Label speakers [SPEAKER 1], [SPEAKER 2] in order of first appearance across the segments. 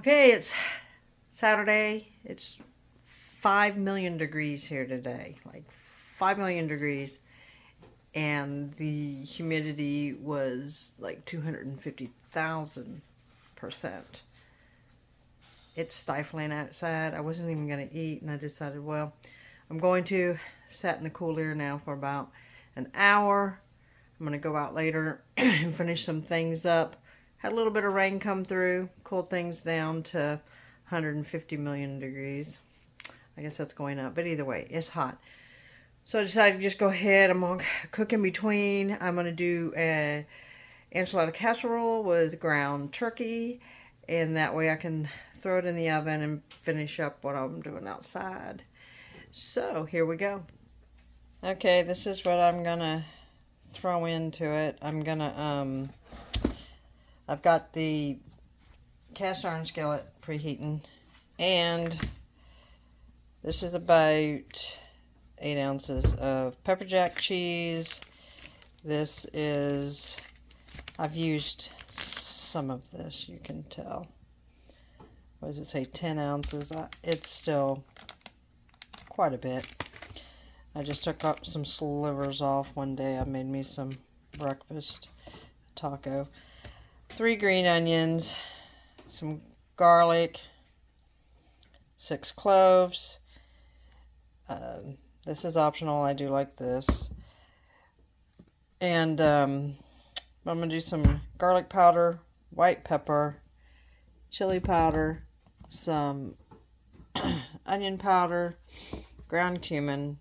[SPEAKER 1] Okay, it's Saturday. It's 5 million degrees here today. Like 5 million degrees. And the humidity was like 250,000%. It's stifling outside. I wasn't even going to eat, and I decided, well, I'm going to sit in the cool air now for about an hour. I'm going to go out later and finish some things up. Had a little bit of rain come through, cooled things down to 150 million degrees. I guess that's going up, but either way, it's hot. So I decided to just go ahead. I'm going to cook in between. I'm going to do a enchilada casserole with ground turkey, and that way I can throw it in the oven and finish up what I'm doing outside. So here we go. Okay, this is what I'm going to throw into it. I've got the cast iron skillet preheating, and this is about 8 ounces of pepper jack cheese. This is, I've used some of this, you can tell. What does it say, 10 ounces? It's still quite a bit. I just took up some slivers off one day. I made me some breakfast taco. 3 green onions, some garlic, 6 cloves. This is optional. I do like this. And I'm going to do some garlic powder, white pepper, chili powder, some onion powder, ground cumin,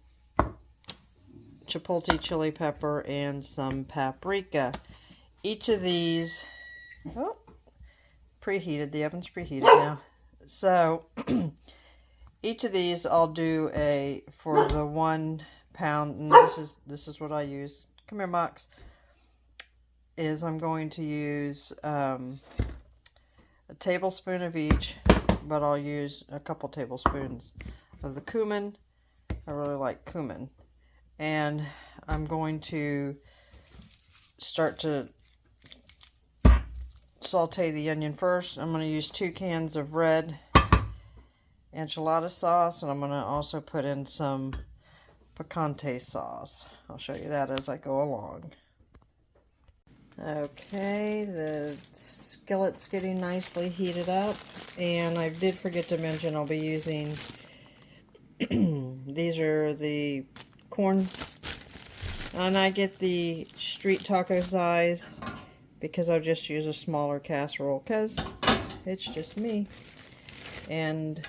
[SPEAKER 1] chipotle chili pepper, and some paprika. Each of these, preheated. The oven's preheated now. So each of these I'll do for the 1 pound, and this is what I use. Come here, Mox. I'm going to use a tablespoon of each, but I'll use a couple tablespoons of the cumin. I really like cumin. And I'm going to start to saute the onion first. I'm going to use 2 cans of red enchilada sauce, and I'm going to also put in some picante sauce. I'll show you that as I go along. Okay, the skillet's getting nicely heated up, and I did forget to mention I'll be using these are the corn, and I get the street taco size because I'll just use a smaller casserole because it's just me. And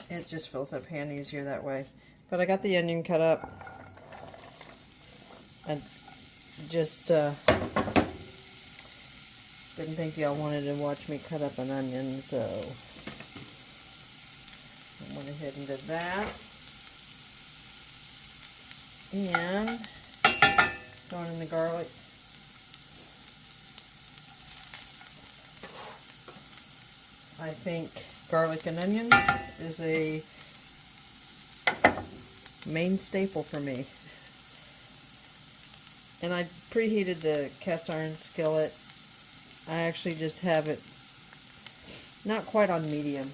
[SPEAKER 1] it just fills up hand easier that way. But I got the onion cut up. I just didn't think y'all wanted to watch me cut up an onion, so I went ahead and did that. And throwing in the garlic. I think garlic and onion is a main staple for me. And I preheated the cast iron skillet. I actually just have it not quite on medium.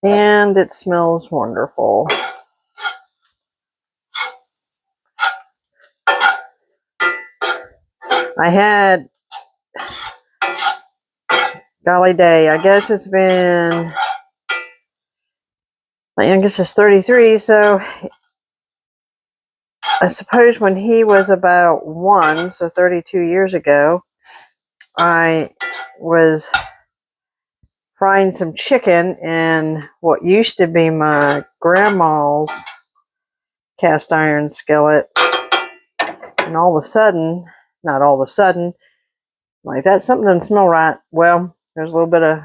[SPEAKER 1] And it smells wonderful. I had, golly day, I guess it's been, my youngest is 33, so I suppose when he was about 1, so 32 years ago, I was frying some chicken in what used to be my grandma's cast iron skillet, and all of a sudden, not all of a sudden, like that, something doesn't smell right. Well, there's a little bit of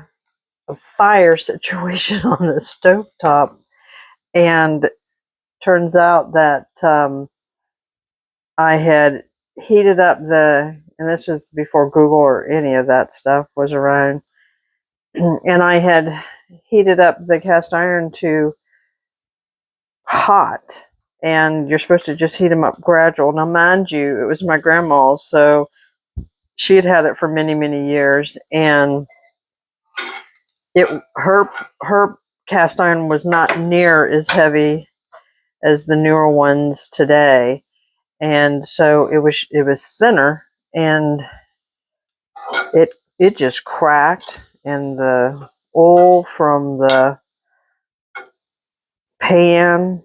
[SPEAKER 1] a fire situation on the stove top, and turns out that I had heated up and this was before Google or any of that stuff was around, and I had heated up the cast iron to hot, and you're supposed to just heat them up gradual. Now, mind you, it was my grandma's, so she had had it for many, many years, and her cast iron was not near as heavy as the newer ones today, and so it was thinner, and it just cracked, and the oil from the pan,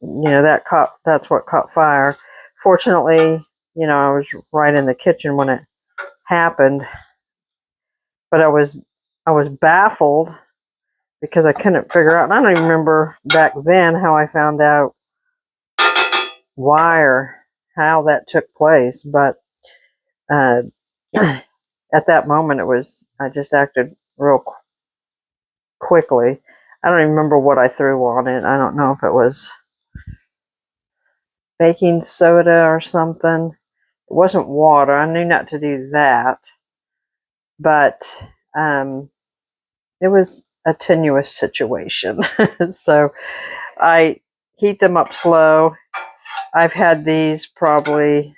[SPEAKER 1] that's what caught fire. Fortunately, I was right in the kitchen when it happened, but I was baffled because I couldn't figure out, and I don't even remember back then how I found out why or how that took place, but at that moment I just acted real quickly. I don't even remember what I threw on it. I don't know if it was baking soda or something. It wasn't water. I knew not to do that, but it was a tenuous situation. So I heat them up slow. I've had these probably,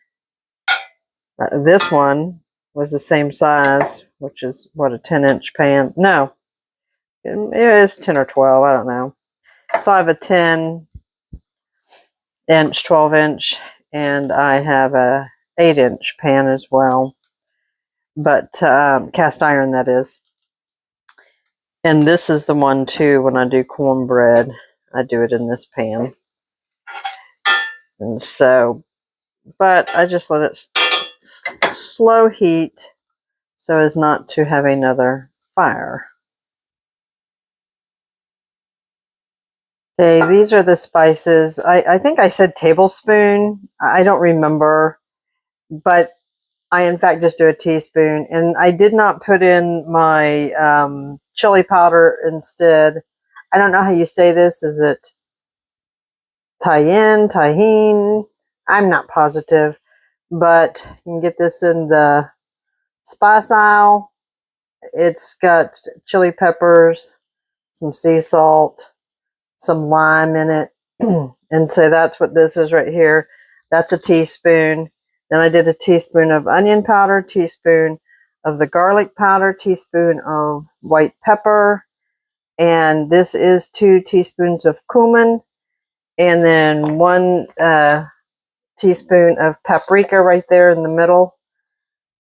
[SPEAKER 1] this one was the same size, which is what, a 10-inch pan? No, it is 10 or 12, I don't know. So I have a 10-inch, 12-inch, and I have a 8-inch pan as well, but cast iron, that is. And this is the one too, when I do cornbread, I do it in this pan. And so, but I just let it slow heat so as not to have another fire. Okay, these are the spices. I think I said tablespoon. I don't remember, but I in fact just do a teaspoon. And I did not put in my chili powder instead. I don't know how you say this. Is it tahine? I'm not positive, but you can get this in the spice aisle. It's got chili peppers, some sea salt, some lime in it. And so that's what this is right here. That's a teaspoon. Then I did a teaspoon of onion powder, teaspoon of the garlic powder, teaspoon of white pepper, and this is 2 teaspoons of cumin, and then 1 teaspoon of paprika right there in the middle.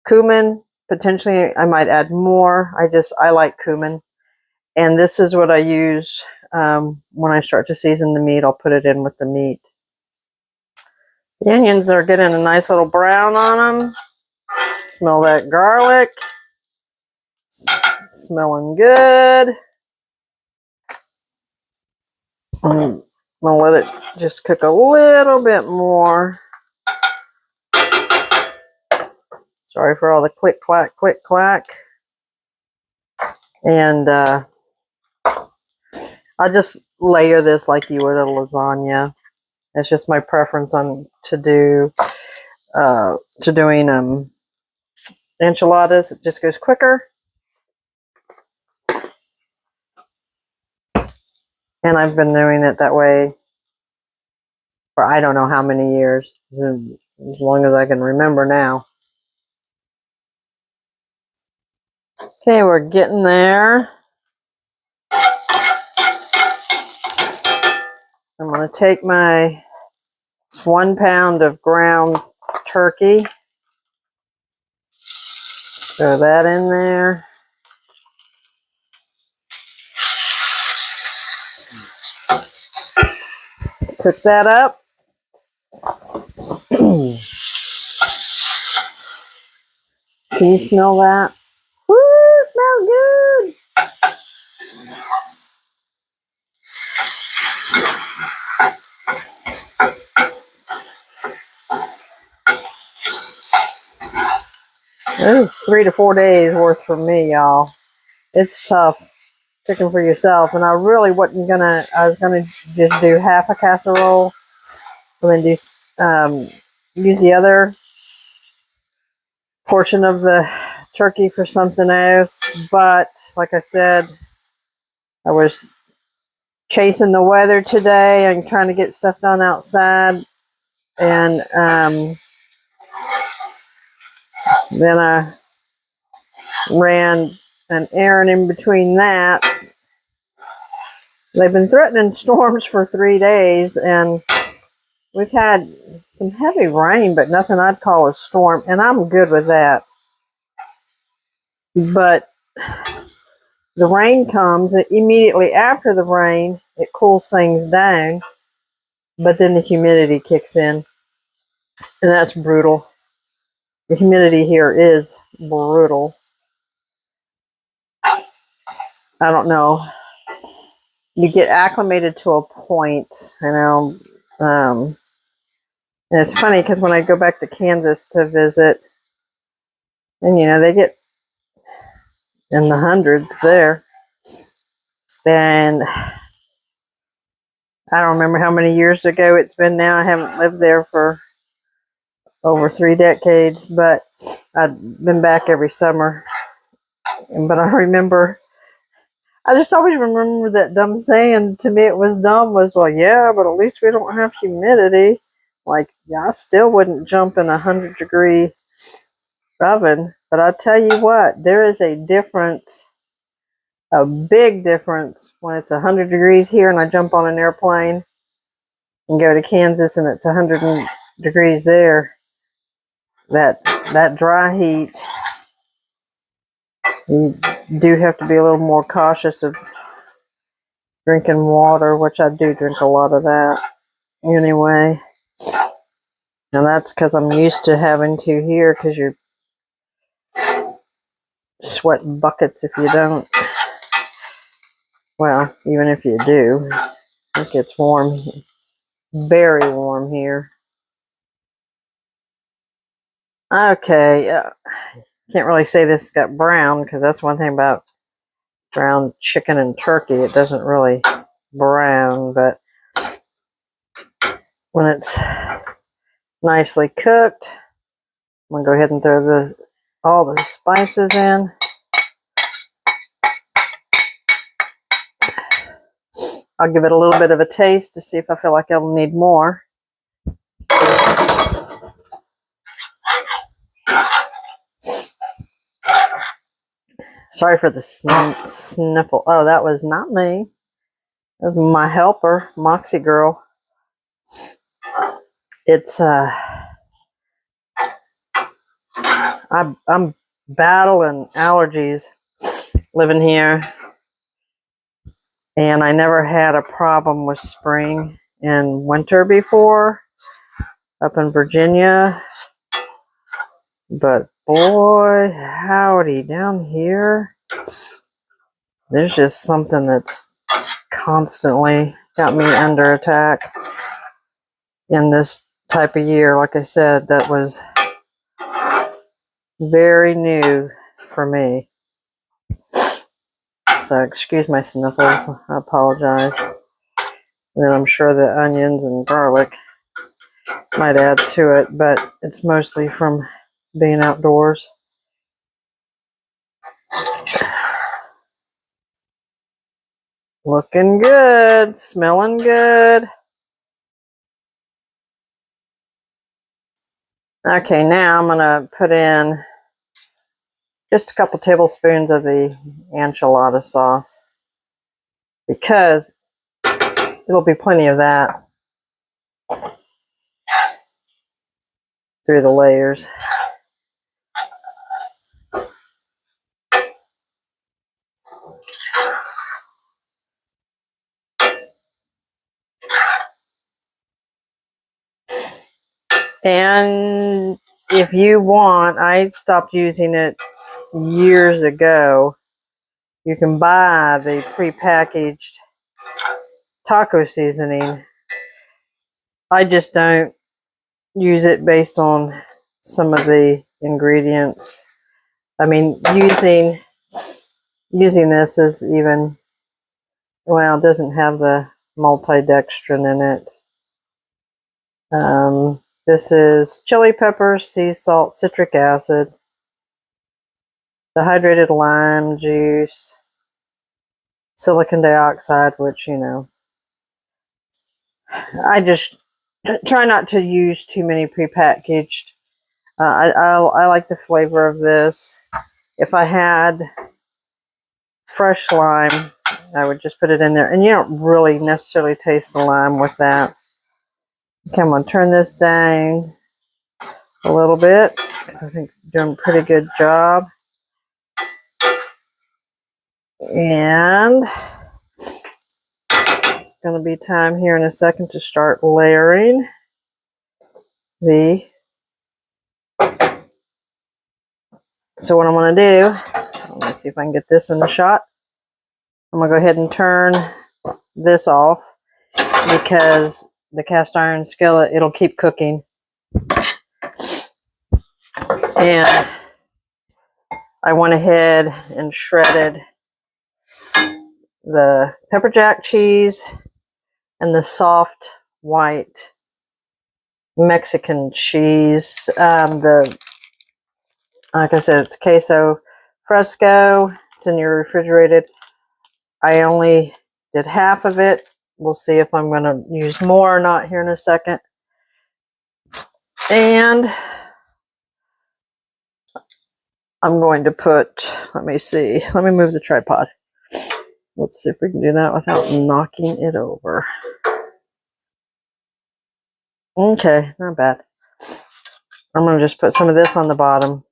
[SPEAKER 1] Cumin, potentially I might add more. I like cumin. And this is what I use when I start to season the meat. I'll put it in with the meat. The onions are getting a nice little brown on them. Smell that garlic. Smelling good. I'm going to let it just cook a little bit more. Sorry for all the click, clack, click, clack. And I just layer this like you would a lasagna. It's just my preference to doing enchiladas. It just goes quicker. And I've been doing it that way for I don't know how many years, as long as I can remember now. Okay, we're getting there. I'm going to take my 1 pound of ground turkey. Throw that in there. Cook that up. Can you smell that? Woo, smells good. This is 3 to 4 days worth for me, y'all. It's tough cooking for yourself, and I really wasn't gonna. I was gonna just do half a casserole, and then do use the other portion of the turkey for something else. But like I said, I was chasing the weather today and trying to get stuff done outside. And then I ran an errand in between that. They've been threatening storms for 3 days, and we've had some heavy rain, but nothing I'd call a storm, and I'm good with that. But the rain comes, and immediately after the rain, it cools things down, but then the humidity kicks in, and that's brutal. The humidity here is brutal. I don't know. You get acclimated to a point, and it's funny because when I go back to Kansas to visit, and they get in the hundreds there, and I don't remember how many years ago it's been now. I haven't lived there for over 3 decades, but I've been back every summer. But I just always remember that dumb saying. To me it was dumb, was, well, yeah, but at least we don't have humidity. Like, yeah, I still wouldn't jump in 100-degree oven. But I tell you what, there is a difference, a big difference, when it's 100 degrees here and I jump on an airplane and go to Kansas and it's 100 degrees there. That dry heat, you do have to be a little more cautious of drinking water, which I do drink a lot of that anyway. And that's because I'm used to having to here, because you're sweating buckets if you don't. Well, even if you do, it gets warm, very warm here. Okay, can't really say this got brown, because that's one thing about brown chicken and turkey. It doesn't really brown, but when it's nicely cooked, I'm going to go ahead and throw all the spices in. I'll give it a little bit of a taste to see if I feel like it'll need more. Sorry for the sniffle. Oh, that was not me. That was my helper, Moxie Girl. It's I'm battling allergies living here, and I never had a problem with spring and winter before up in Virginia. But boy, howdy, down here, there's just something that's constantly got me under attack in this type of year. Like I said, that was very new for me. So excuse my sniffles. I apologize. And then I'm sure the onions and garlic might add to it, but it's mostly from being outdoors. Looking good, smelling good. Okay, now I'm gonna put in just a couple tablespoons of the enchilada sauce, because there'll be plenty of that through the layers. And if you want, I stopped using it years ago. You can buy the prepackaged taco seasoning. I just don't use it based on some of the ingredients. I mean, using this is even, well, it doesn't have the multidextrin in it. This is chili peppers, sea salt, citric acid, dehydrated lime juice, silicon dioxide, which, you know, I just try not to use too many prepackaged. I like the flavor of this. If I had fresh lime, I would just put it in there. And you don't really necessarily taste the lime with that. Okay, I'm going to turn this down a little bit because I think I'm doing a pretty good job. And it's going to be time here in a second to start layering the... So what I'm going to do, let me see if I can get this in the shot. I'm going to go ahead and turn this off because the cast iron skillet, it'll keep cooking. And I went ahead and shredded the pepper jack cheese and the soft white Mexican cheese. Like I said, it's queso fresco. It's in your refrigerated. I only did half of it. We'll see if I'm going to use more or not here in a second. And I'm going to put, let me see, let me move the tripod. Let's see if we can do that without knocking it over. Okay, not bad. I'm going to just put some of this on the bottom.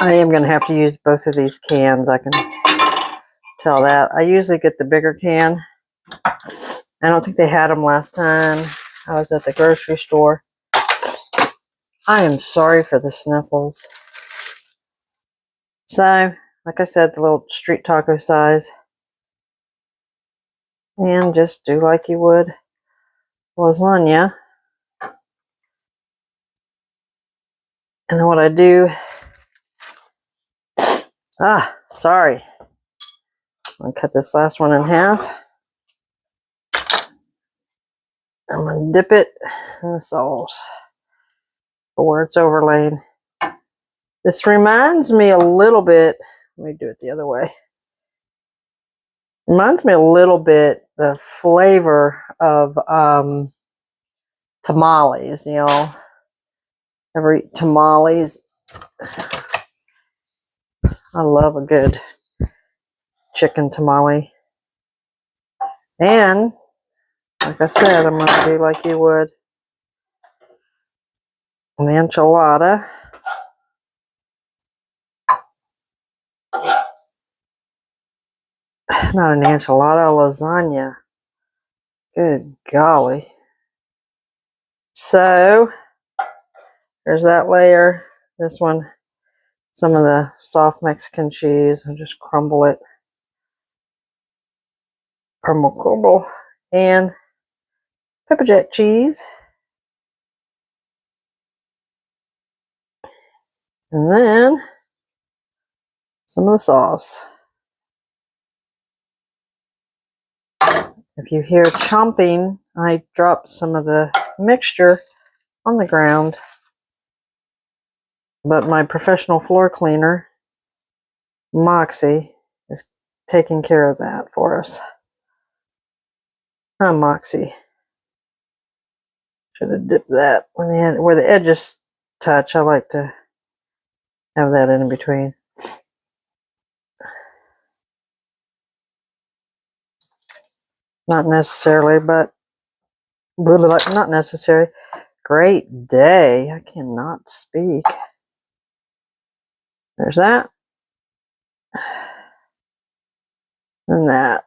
[SPEAKER 1] I am going to have to use both of these cans. I can tell that. I usually get the bigger can. I don't think they had them last time I was at the grocery store. I am sorry for the sniffles. So, like I said, the little street taco size. And just do like you would lasagna. And then what I do... sorry. I'm going to cut this last one in half. I'm going to dip it in the sauce where it's overlaid. This reminds me a little bit, let me do it the other way. Reminds me a little bit the flavor of tamales, you know. Ever eat tamales? I love a good chicken tamale. And, like I said, I'm going to do like you would an enchilada. Not an enchilada, a lasagna. Good golly. So, there's that layer. This one, some of the soft Mexican cheese. I'll just crumble it. Crumble. And pepper jack cheese. And then some of the sauce. If you hear chomping, I dropped some of the mixture on the ground. But my professional floor cleaner, Moxie, is taking care of that for us. Huh, Moxie? Should have dipped that where the edges touch. I like to have that in between. Not necessarily, but not necessary. Great day. I cannot speak. There's that. And that.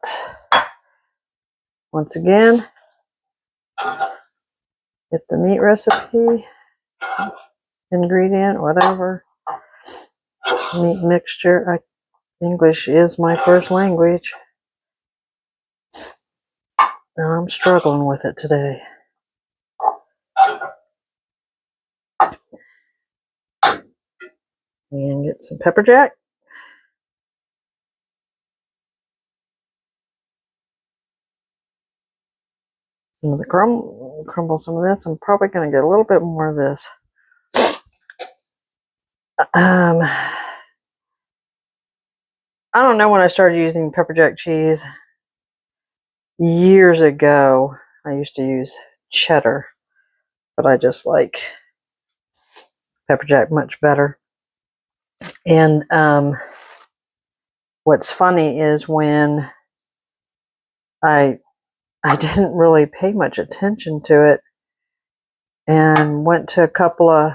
[SPEAKER 1] Once again, get the meat recipe, ingredient, whatever. Meat mixture. English is my first language. Now I'm struggling with it today. And get some pepper jack. Some of the crumble some of this. I'm probably going to get a little bit more of this. I don't know when I started using pepper jack cheese. Years ago, I used to use cheddar, but I just like pepper jack much better. And what's funny is when I didn't really pay much attention to it and went to a couple of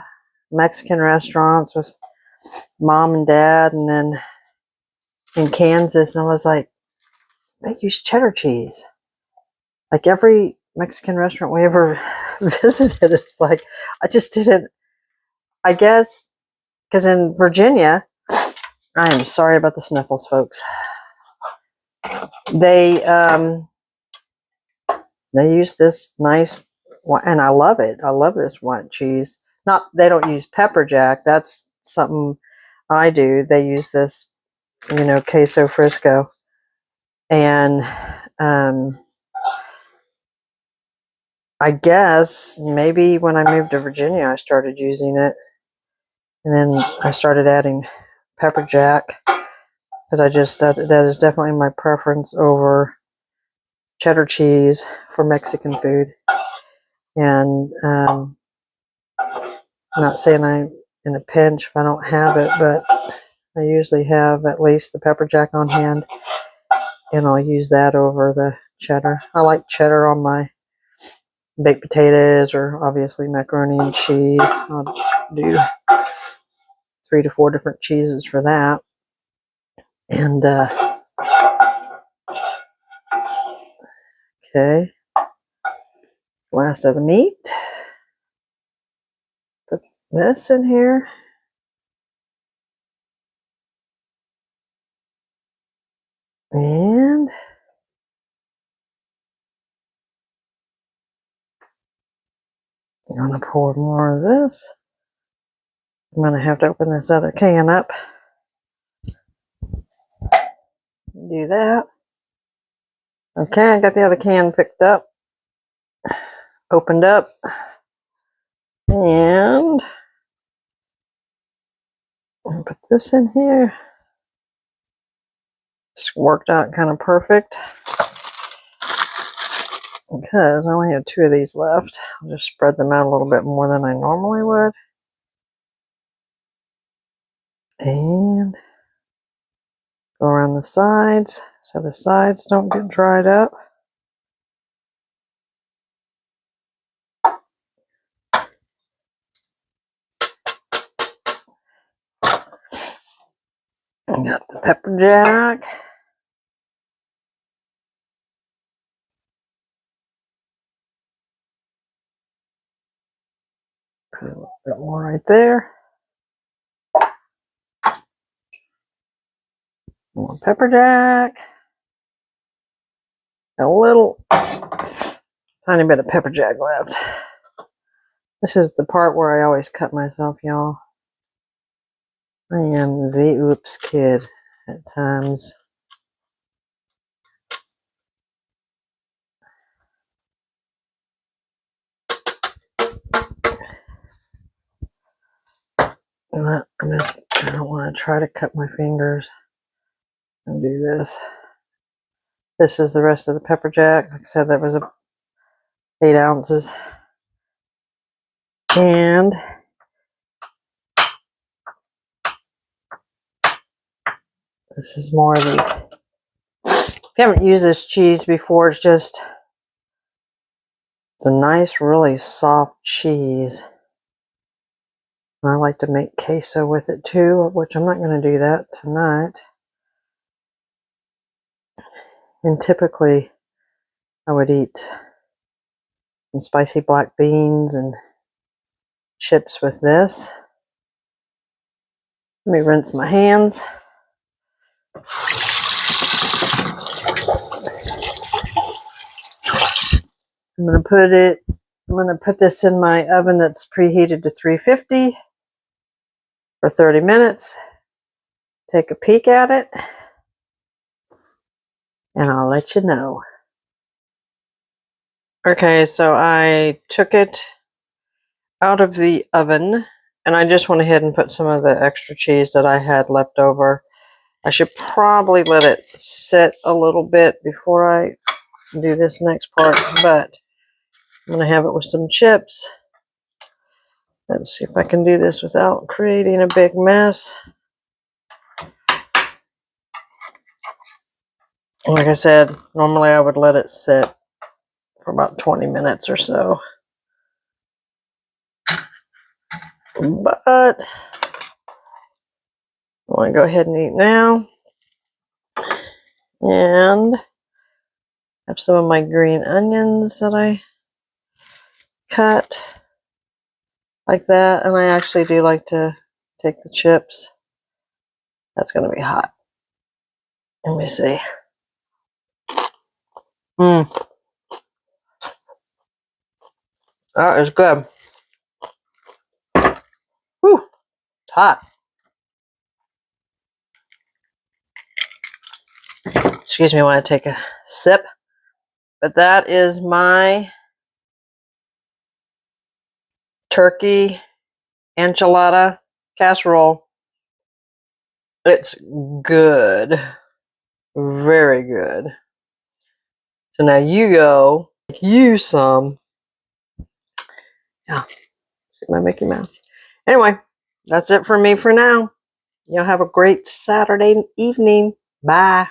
[SPEAKER 1] Mexican restaurants with mom and dad, and then in Kansas, and I was like, they use cheddar cheese. Like every Mexican restaurant we ever visited, it's like, I just didn't, I guess, because in Virginia, I am sorry about the sniffles, folks. They use this nice, and I love it. I love this white cheese. Not, they don't use pepper jack. That's something I do. They use this, you know, queso Frisco. And I guess maybe when I moved to Virginia, I started using it. And then I started adding pepper jack because I just, that is definitely my preference over cheddar cheese for Mexican food. And I'm not saying I'm in a pinch if I don't have it, but I usually have at least the pepper jack on hand, and I'll use that over the cheddar. I like cheddar on my baked potatoes, or obviously macaroni and cheese. I'll do 3 to 4 different cheeses for that. And okay, last of the meat. Put this in here. And I'm going to pour more of this. I'm going to have to open this other can up. Do that. Okay, I got the other can picked up, opened up, and I'll put this in here. It's worked out kind of perfect because I only have 2 of these left. I'll just spread them out a little bit more than I normally would. And go around the sides so the sides don't get dried up. I got the pepper jack. Put a little bit more right there. More pepper jack. A little tiny bit of pepper jack left. This is the part where I always cut myself, y'all. I am the oops kid at times. I don't want to try to cut my fingers and do this. This is the rest of the pepper jack. Like I said, that was 8 ounces. And this is more of the, if you haven't used this cheese before, it's a nice, really soft cheese. I like to make queso with it too, which I'm not going to do that tonight. And typically, I would eat some spicy black beans and chips with this. Let me rinse my hands. I'm going to put this in my oven that's preheated to 350 for 30 minutes. Take a peek at it, and I'll let you know. Okay, so I took it out of the oven, and I just went ahead and put some of the extra cheese that I had left over I should probably let it sit a little bit before I do this next part, but I'm going to have it with some chips. Let's see if I can do this without creating a big mess. Like I said, normally I would let it sit for about 20 minutes or so. But I want to go ahead and eat now. And have some of my green onions that I cut like that. And I actually do like to take the chips. That's going to be hot. Let me see. That is good. Whew, it's hot. Excuse me while I take a sip. But that is my turkey enchilada casserole. It's good. Very good. So now you go make you some. Yeah, see my Mickey Mouse. Anyway, that's it for me for now. Y'all have a great Saturday evening. Bye.